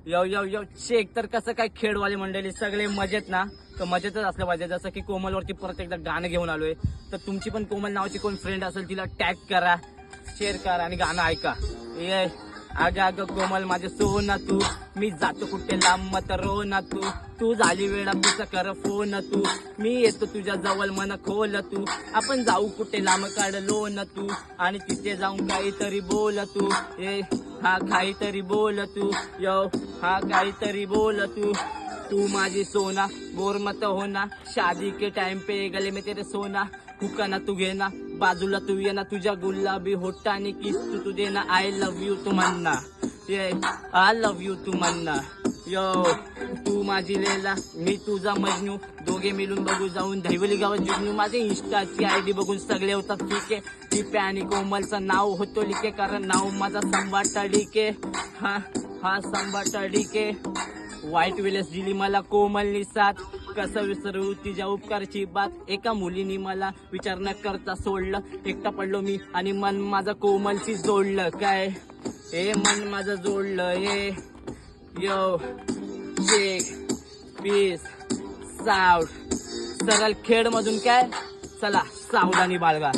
यो यो यो check तर कसं काय खेळवाली मंडळी सगळे मजेत ना. तर मजेतच असलं पाहिजे. जसं की कोमलवरती परत एकदा गाणं घेऊन आलोय. तर तुमची पण कोमल नावाची कोण फ्रेंड असेल तिला टॅग करा, शेअर करा आणि गाणं ऐका. ये अगं अगं कोमल माझे सोना तू, मी जातो कुठे लांब मत रो ना तू, तू झाली वेळा पुढचा कर फोन तू, मी येतो तुझ्या जवळ मन खोल तू, आपण जाऊ कुठे लांब काढलो न तू, आणि तिथे जाऊन काहीतरी बोल तू. ए हा काहीतरी बोल तू, यो हा काहीतरी बोल तू. तू माझी सोना गोर मत होना, शादी के टाइम पे गले में तेरे सोना, हुक्का तू घे ना बाजूला तू ये ना, तुझ्या गुलाबी होटाने किस तू तुझे ना, आय लव्ह यू तू म्हणना, ये आय लव्ह यू तू म्हणना. यो तू माझी लेला मी तुझा मजनू, दोघे मिळून बघू जाऊन दहिवली गावात जुगनू. माझे इंस्टाची आयडी बघून सगळे होतात ठीके, टिप्या आणि कोमलचं नाव होतो लिके, कारण नाव माझा संभाटा डिके. हा हा संभाटा डिके. वाईट वेळेस दिली मला कोमलनी साथ, कसं विसरू तिच्या उपकारची बात. एका मुलीने मला विचार न करता सोडलं, एकटा पडलो मी आणि मन माझं कोमलशी जोडलं. काय हे मन माझं जोडलं. ये यो शेक पीस साऊट सरळ खेड मधून काय, चला सावधानी बाळगा.